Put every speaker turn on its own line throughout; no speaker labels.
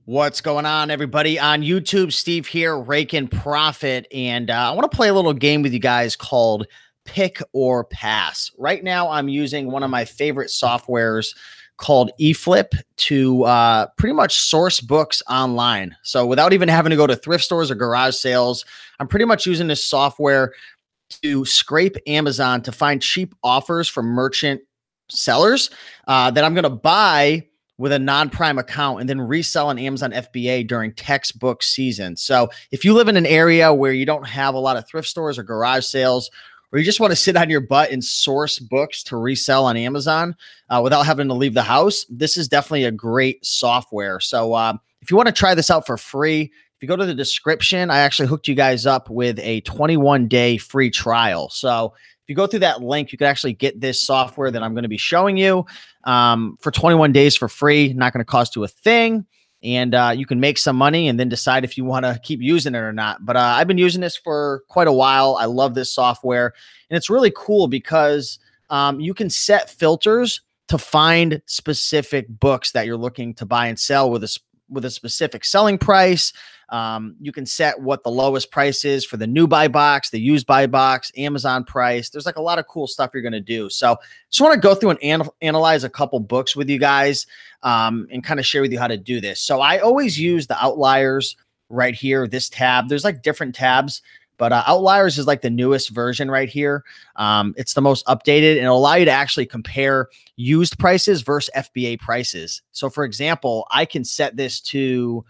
What's going on, everybody? On YouTube, Steve here, Raiken Profit, and I want to play a little game with you guys called Pick or Pass. Right now, I'm using one of my favorite softwares called eFlip to pretty much source books online. So without even having to go to thrift stores or garage sales, I'm pretty much using this software to scrape Amazon to find cheap offers from merchant sellers that I'm going to buy with a non-prime account and then resell on Amazon FBA during textbook season. So if you live in an area where you don't have a lot of thrift stores or garage sales, or you just want to sit on your butt and source books to resell on Amazon without having to leave the house, this is definitely a great software. So if you want to try this out for free, if you go to the description, I actually hooked you guys up with a 21-day free trial. So if you go through that link, you can actually get this software that I'm going to be showing you for 21 days for free. Not going to cost you a thing. And you can make some money and then decide if you want to keep using it or not. But I've been using this for quite a while. I love this software. And it's really cool because you can set filters to find specific books that you're looking to buy and sell with a specific selling price. You can set what the lowest price is for the new buy box, the used buy box, Amazon price. There's like a lot of cool stuff you're going to do. So just want to go through and analyze a couple books with you guys and kind of share with you how to do this. So I always use the outliers right here, this tab. There's like different tabs, but outliers is like the newest version right here. It's the most updated and it'll allow you to actually compare used prices versus FBA prices. So for example, I can set this to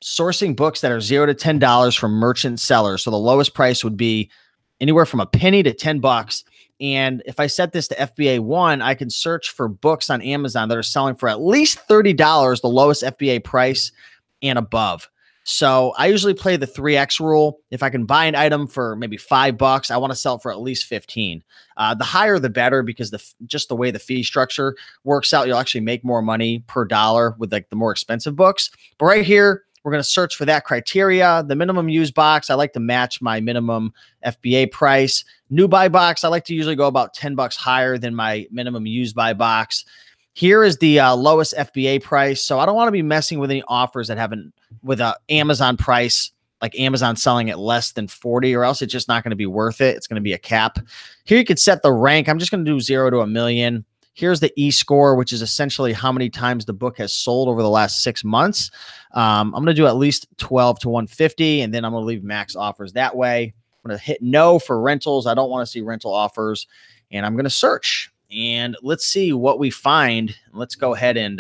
sourcing books that are $0 to $10 from merchant sellers. So the lowest price would be anywhere from a penny to $10. And if I set this to FBA 1, I can search for books on Amazon that are selling for at least $30, the lowest FBA price and above. So I usually play the 3X rule. If I can buy an item for maybe $5, I want to sell it for at least 15. The higher, the better, because just the way the fee structure works out, you'll actually make more money per dollar with like the more expensive books. But right here, we're going to search for that criteria. The minimum used box, I like to match my minimum FBA price. New buy box, I like to usually go about $10 higher than my minimum used buy box. Here is the lowest FBA price. So I don't want to be messing with any offers that haven't with a Amazon price, like Amazon selling at less than 40, or else it's just not going to be worth it. It's going to be a cap. Here you could set the rank. I'm just going to do 0 to 1,000,000. Here's the e-score, which is essentially how many times the book has sold over the last 6 months. I'm going to do at least 12 to 150, and then I'm going to leave max offers that way. I'm going to hit no for rentals. I don't want to see rental offers, and I'm going to search. And let's see what we find. Let's go ahead and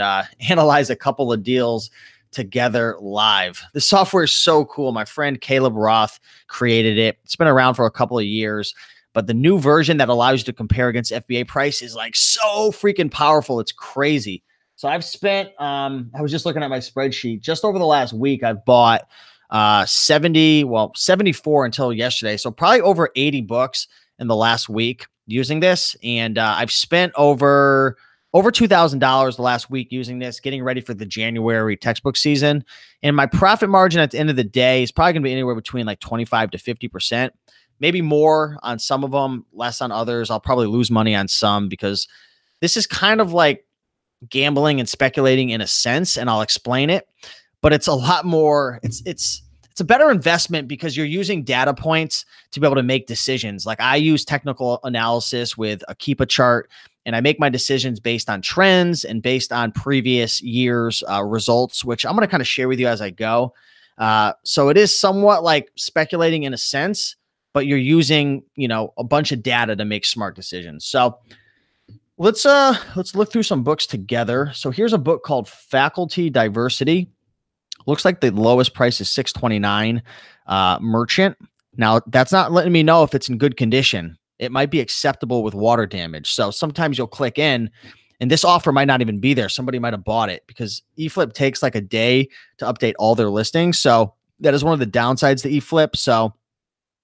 analyze a couple of deals together live. The software is so cool. My friend Caleb Roth created it. It's been around for a couple of years. But the new version that allows you to compare against FBA price is like so freaking powerful. It's crazy. So I've spent, I was just looking at my spreadsheet. Just over the last week, I've bought 74 until yesterday. So probably over 80 books in the last week using this. And I've spent over $2,000 the last week using this, getting ready for the January textbook season. And my profit margin at the end of the day is probably going to be anywhere between like 25 to 50%. Maybe more on some of them, less on others. I'll probably lose money on some because this is kind of like gambling and speculating in a sense, and I'll explain it. But it's a lot more. It's a better investment because you're using data points to be able to make decisions. Like I use technical analysis with a Keepa chart, and I make my decisions based on trends and based on previous years' results, which I'm going to kind of share with you as I go. So it is somewhat like speculating in a sense, but you're using, a bunch of data to make smart decisions. So let's look through some books together. So here's a book called Faculty Diversity. Looks like the lowest price is $6.29 merchant. Now that's not letting me know if it's in good condition. It might be acceptable with water damage. So sometimes you'll click in and this offer might not even be there. Somebody might have bought it because eFlip takes like a day to update all their listings. So that is one of the downsides to eFlip. So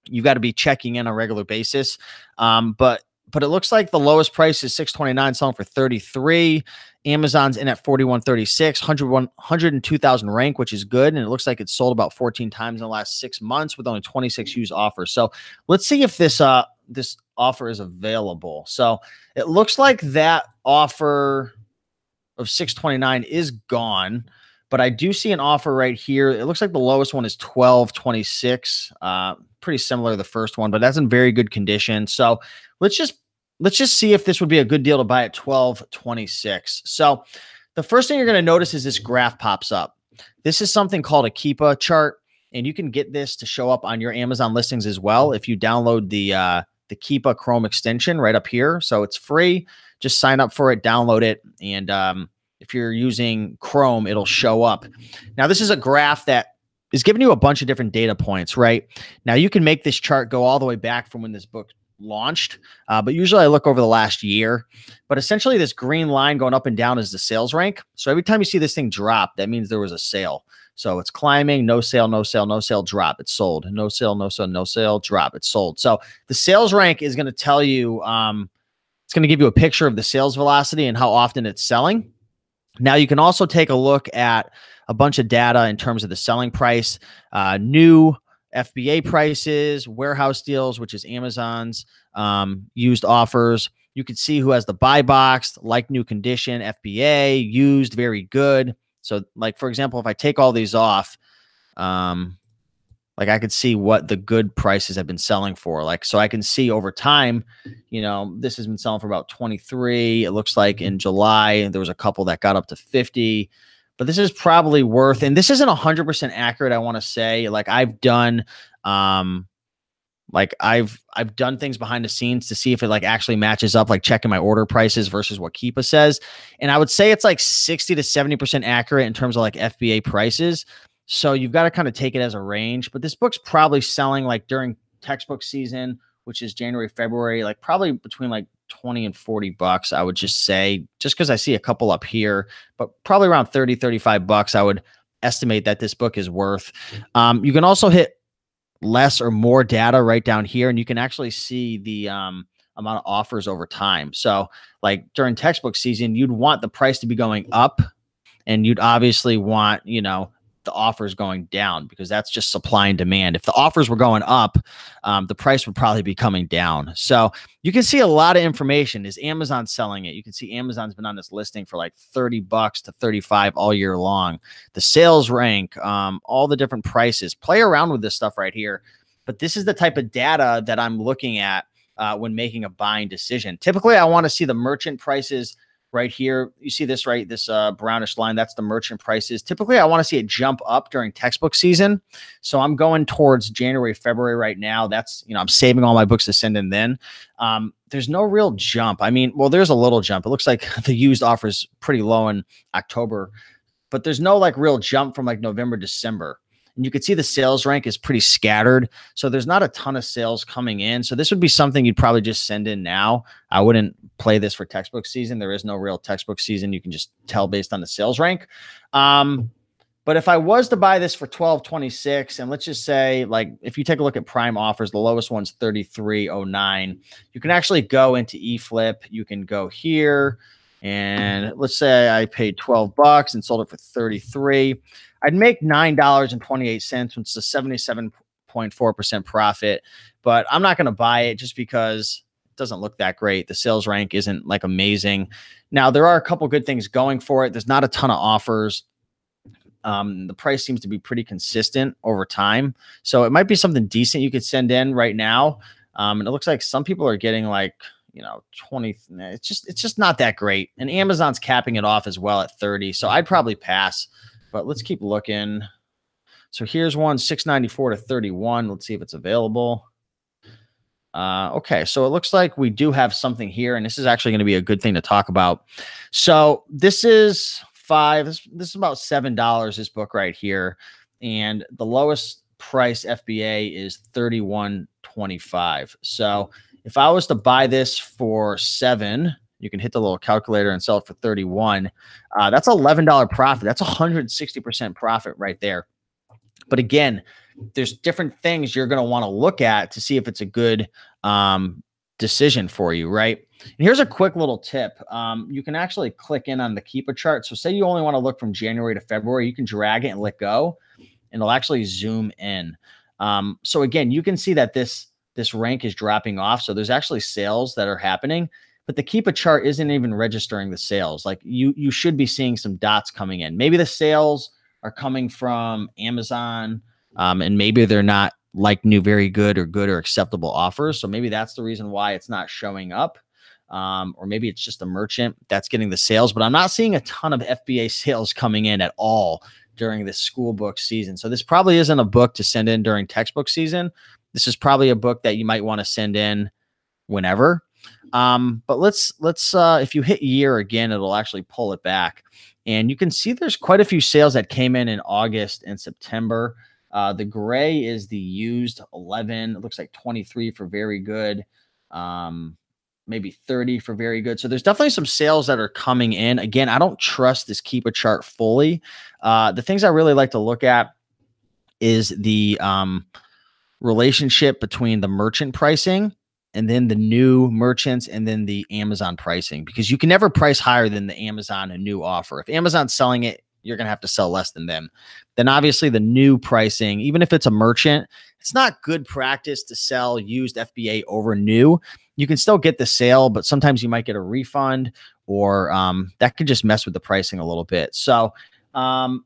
you've got to be checking in on a regular basis. But it looks like the lowest price is $6.29, selling for $33. Amazon's in at $41.36, 102,000 rank, which is good. And it looks like it's sold about 14 times in the last 6 months with only 26 used offers. So let's see if this offer is available. So it looks like that offer of $6.29 is gone. but I do see an offer right here. It looks like the lowest one is 12.26. Pretty similar to the first one, but that's in very good condition. So let's just see if this would be a good deal to buy at 12.26. So the first thing you're going to notice is this graph pops up. This is something called a Keepa chart, and you can get this to show up on your Amazon listings as well if you download the Keepa Chrome extension right up here. So it's free. Just sign up for it, download it, and if you're using Chrome, it'll show up. Now, this is a graph that is giving you a bunch of different data points, right? Now, you can make this chart go all the way back from when this book launched, but usually I look over the last year. But essentially, this green line going up and down is the sales rank. So every time you see this thing drop, that means there was a sale. So it's climbing, no sale, no sale, no sale, drop, it's sold. No sale, no sale, no sale, drop, it's sold. So the sales rank is going to tell you, it's going to give you a picture of the sales velocity and how often it's selling. Now, you can also take a look at a bunch of data in terms of the selling price, new FBA prices, warehouse deals, which is Amazon's used offers. You can see who has the buy box, like new condition, FBA, used, very good. So, like, for example, if I take all these off, like I could see what the good prices have been selling for. Like, so I can see over time, you know, this has been selling for about 23. It looks like in July, there was a couple that got up to 50, but this is probably worth, and this isn't 100% accurate. I want to say, like, I've done, I've done things behind the scenes to see if it like actually matches up, like checking my order prices versus what Keepa says. And I would say it's like 60 to 70% accurate in terms of like FBA prices. So you've got to kind of take it as a range, but this book's probably selling like during textbook season, which is January, February, like probably between like 20 and 40 bucks, I would just say, just because I see a couple up here, but probably around 30, 35 bucks, I would estimate that this book is worth. You can also hit less or more data right down here, and you can actually see the amount of offers over time. So like during textbook season, you'd want the price to be going up, and you'd obviously want, you know, the offers going down, because that's just supply and demand. If the offers were going up, the price would probably be coming down. So you can see a lot of information. Is Amazon selling it? You can see Amazon's been on this listing for like 30 bucks to 35 all year long. The sales rank, all the different prices. Play around with this stuff right here. But this is the type of data that I'm looking at when making a buying decision. Typically, I want to see the merchant prices right here. You see this, right? This brownish line, that's the merchant prices. Typically, I want to see it jump up during textbook season. So I'm going towards January, February right now. That's, you know, I'm saving all my books to send in then. There's no real jump. I mean, well, there's a little jump. It looks like the used offer is pretty low in October, but there's no like real jump from like November, December. And you can see the sales rank is pretty scattered. So there's not a ton of sales coming in. So this would be something you'd probably just send in now. I wouldn't play this for textbook season. There is no real textbook season. You can just tell based on the sales rank. But if I was to buy this for $12.26, and let's just say, like, if you take a look at prime offers, the lowest one's $33.09. You can actually go into eFlip. You can go here, and let's say I paid 12 bucks and sold it for 33. I'd make $9.28, which is a 77.4% profit, but I'm not going to buy it just because it doesn't look that great. The sales rank isn't like amazing. Now, there are a couple good things going for it. There's not a ton of offers. The price seems to be pretty consistent over time. So it might be something decent you could send in right now. And it looks like some people are getting like, you know, 20. It's just not that great. And Amazon's capping it off as well at 30. So I'd probably pass. But let's keep looking. So here's one, 694 to 31. Let's see if it's available. Okay, so it looks like we do have something here, and this is actually going to be a good thing to talk about. So this is this is about $7, this book right here, and the lowest price FBA is $31.25. So if I was to buy this for $7, you can hit the little calculator and sell it for 31. That's $11 profit. That's 160% profit right there. But again, there's different things you're going to want to look at to see if it's a good decision for you, right? And here's a quick little tip. You can actually click in on the Keepa chart. So say you only want to look from January to February, you can drag it and let go, and it'll actually zoom in. So again, you can see that this rank is dropping off. So there's actually sales that are happening, but the Keepa chart isn't even registering the sales. Like you should be seeing some dots coming in. Maybe the sales are coming from Amazon, and maybe they're not like new, very good or acceptable offers. So maybe that's the reason why it's not showing up. Or maybe it's just a merchant that's getting the sales, but I'm not seeing a ton of FBA sales coming in at all during this school book season. So this probably isn't a book to send in during textbook season. This is probably a book that you might want to send in whenever. But let's if you hit year again, it'll actually pull it back. And you can see there's quite a few sales that came in August and September. The gray is the used 11. It looks like 23 for very good. Maybe 30 for very good. So there's definitely some sales that are coming in. Again, I don't trust this Keepa chart fully. The things I really like to look at is the relationship between the merchant pricing and then the new merchants and then the Amazon pricing, because you can never price higher than the Amazon new offer. If Amazon's selling it, you're going to have to sell less than them. Then obviously the new pricing, even if it's a merchant, it's not good practice to sell used FBA over new. You can still get the sale, but sometimes you might get a refund, or that could just mess with the pricing a little bit. So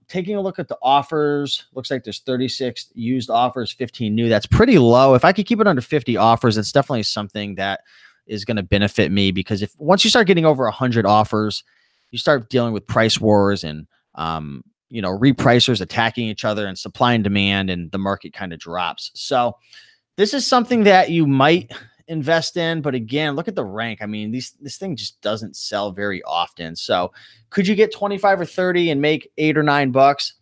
taking a look at the offers, looks like there's 36 used offers, 15 new. That's pretty low. If I could keep it under 50 offers, it's definitely something that is going to benefit me, because if once you start getting over 100 offers, you start dealing with price wars and repricers attacking each other and supply and demand, and the market kind of drops. So this is something that you might invest in, but again, look at the rank. I mean, this thing just doesn't sell very often. So could you get 25 or 30 and make $8 or $9?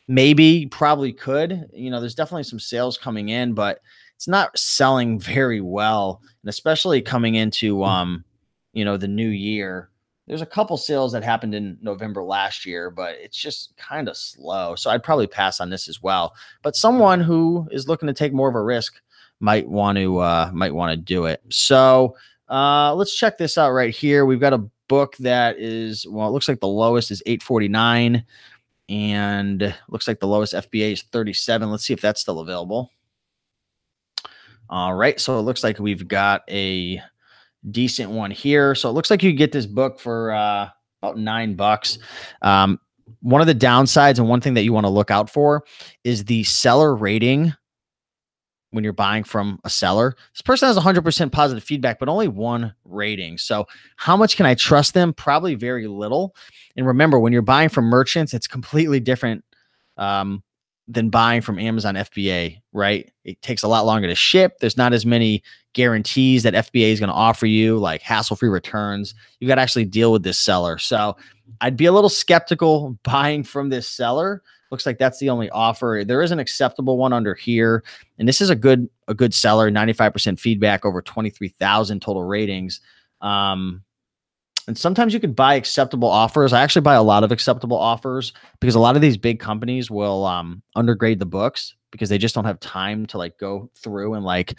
Maybe, probably could. There's definitely some sales coming in, but it's not selling very well. And especially coming into the new year. There's a couple sales that happened in November last year, but it's just kind of slow. So I'd probably pass on this as well. But someone who is looking to take more of a risk might want to do it. So let's check this out right here. We've got a book that is, well, it looks like the lowest is $8.49, and looks like the lowest FBA is $37. Let's see if that's still available. All right, so it looks like we've got a decent one here. So it looks like you get this book for about $9. One of the downsides, and one thing that you want to look out for, is the seller rating. When you're buying from a seller, this person has 100% positive feedback, but only 1 rating. So how much can I trust them? Probably very little. And remember, when you're buying from merchants, it's completely different than buying from Amazon FBA, right? It takes a lot longer to ship. There's not as many guarantees that FBA is going to offer you, like hassle-free returns. You got to actually deal with this seller. So I'd be a little skeptical buying from this seller. Looks like that's the only offer. There is an acceptable one under here, and this is a good seller. 95% feedback, over 23,000 total ratings. And sometimes you could buy acceptable offers. I actually buy a lot of acceptable offers, because a lot of these big companies will undergrade the books, because they just don't have time to go through and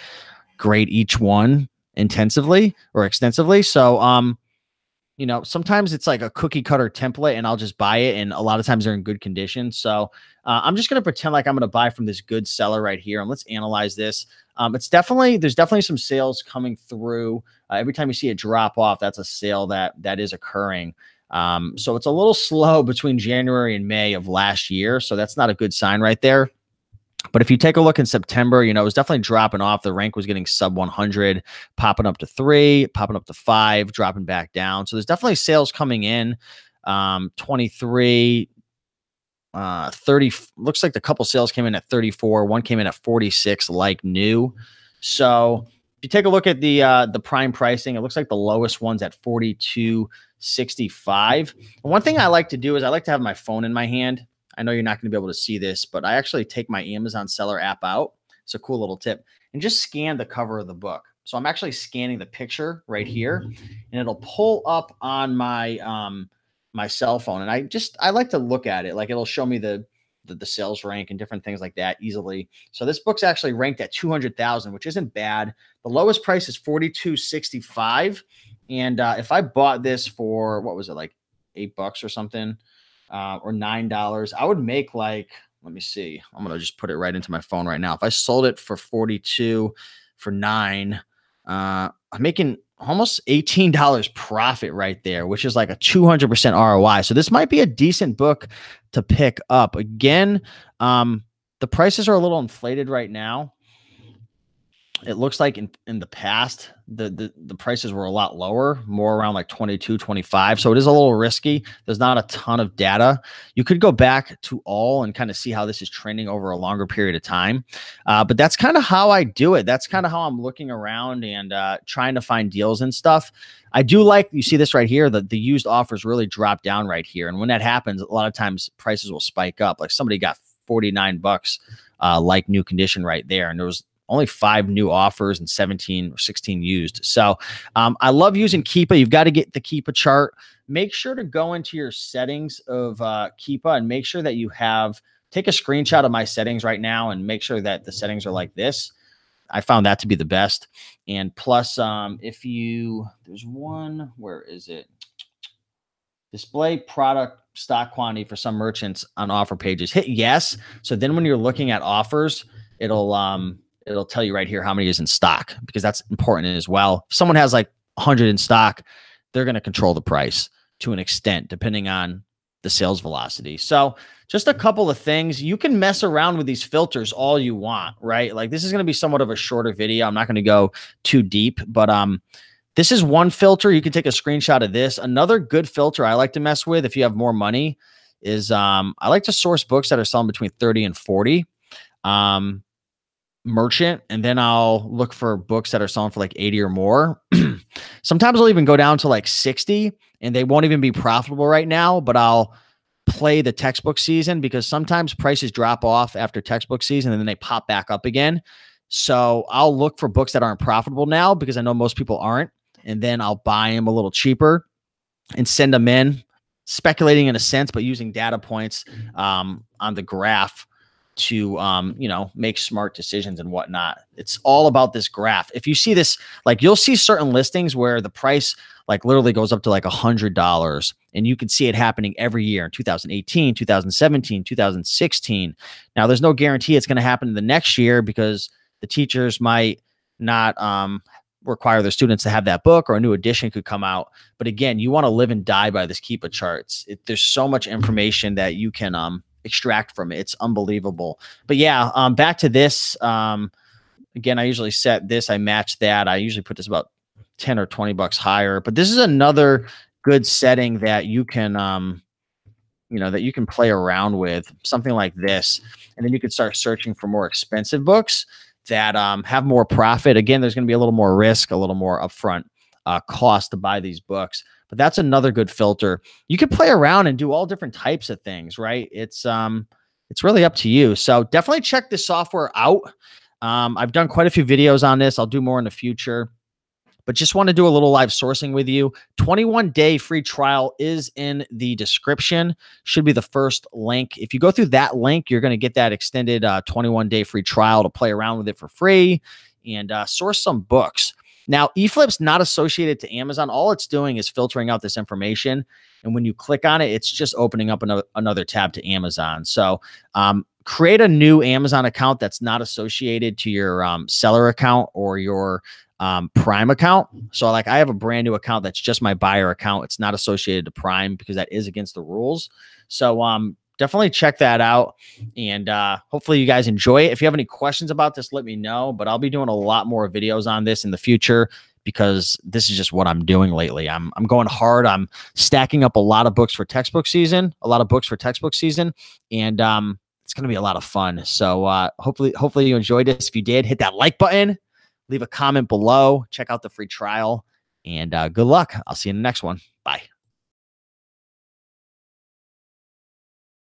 grade each one intensively or extensively. So sometimes it's like a cookie cutter template and I'll just buy it. And a lot of times they're in good condition. So I'm just going to pretend like I'm going to buy from this good seller right here. And let's analyze this. There's definitely some sales coming through. Every time you see it drop off, that's a sale that is occurring. So it's a little slow between January and May of last year. So that's not a good sign right there. But if you take a look in September, it was definitely dropping off. The rank was getting sub 100, popping up to 3, popping up to 5, dropping back down. So there's definitely sales coming in. 23, 30. Looks like the couple sales came in at 34. One came in at 46, like new. So if you take a look at the prime pricing, it looks like the lowest one's at 42.65. And one thing I like to do is I like to have my phone in my hand. I know you're not going to be able to see this, but I actually take my Amazon seller app out. It's a cool little tip, and just scan the cover of the book. So I'm actually scanning the picture right here, and it'll pull up on my my cell phone. And I like to look at it. It'll show me the sales rank and different things like that easily. So this book's actually ranked at 200,000, which isn't bad. The lowest price is 42.65. And if I bought this for, what was it, like $8 or something, or $9, I would make let me see. I'm going to just put it right into my phone right now. If I sold it for 42 for $9, I'm making almost $18 profit right there, which is like a 200% ROI. So this might be a decent book to pick up. Again, the prices are a little inflated right now. It looks like in the past, the prices were a lot lower, more around like 22, 25. So it is a little risky. There's not a ton of data. You could go back to all and kind of see how this is trending over a longer period of time. But that's kind of how I do it. That's kind of how I'm looking around and trying to find deals and stuff. I do like, you see this right here, the used offers really drop down right here. And when that happens, a lot of times prices will spike up. Like somebody got $49 like new condition right there. And there was only 5 new offers and 17 or 16 used. So I love using Keepa. You've got to get the Keepa chart. Make sure to go into your settings of Keepa and make sure that you take a screenshot of my settings right now and make sure that the settings are like this. I found that to be the best. And plus, there's one, where is it? Display product stock quantity for some merchants on offer pages. Hit yes. So then when you're looking at offers, it'll tell you right here how many is in stock, because that's important as well. If someone has like 100 in stock, they're going to control the price to an extent, depending on the sales velocity. So just a couple of things. You can mess around with these filters all you want, right? Like this is going to be somewhat of a shorter video. I'm not going to go too deep, but this is one filter. You can take a screenshot of this. Another good filter I like to mess with if you have more money is I like to source books that are selling between 30 and 40. Merchant, and then I'll look for books that are selling for like 80 or more. Sometimes I'll even go down to like 60 and they won't even be profitable right now, but I'll play the textbook season because sometimes prices drop off after textbook season and then they pop back up again. So I'll look for books that aren't profitable now because I know most people aren't. And then I'll buy them a little cheaper and send them in, speculating in a sense, but using data points on the graph to make smart decisions and whatnot. It's all about this graph. If you see this, like you'll see certain listings where the price like literally goes up to like $100, and you can see it happening every year in 2018, 2017, 2016. Now there's no guarantee it's going to happen the next year because the teachers might not require their students to have that book, or a new edition could come out. But again, you want to live and die by this Keepa charts. There's so much information that you can extract from it. It's unbelievable. But yeah, back to this. Again, I usually set this, I match that. I usually put this about 10 or 20 bucks higher, but this is another good setting that you can, that you can play around with, something like this. And then you can start searching for more expensive books that have more profit. Again, there's going to be a little more risk, a little more upfront cost to buy these books. But that's another good filter. You can play around and do all different types of things, right? It's really up to you. So definitely check this software out. I've done quite a few videos on this. I'll do more in the future, but just want to do a little live sourcing with you. 21-day free trial is in the description. Should be the first link. If you go through that link, you're going to get that extended 21-day free trial to play around with it for free and source some books. Now, eFlip's not associated to Amazon. All it's doing is filtering out this information. And when you click on it, it's just opening up another tab to Amazon. So create a new Amazon account that's not associated to your seller account or your Prime account. So like I have a brand new account that's just my buyer account. It's not associated to Prime because that is against the rules. So definitely check that out. And hopefully you guys enjoy it. If you have any questions about this, let me know. But I'll be doing a lot more videos on this in the future because this is just what I'm doing lately. I'm going hard. I'm stacking up a lot of books for textbook season, and it's going to be a lot of fun. So hopefully you enjoyed this. If you did, hit that like button, leave a comment below, check out the free trial, and good luck. I'll see you in the next one. Bye.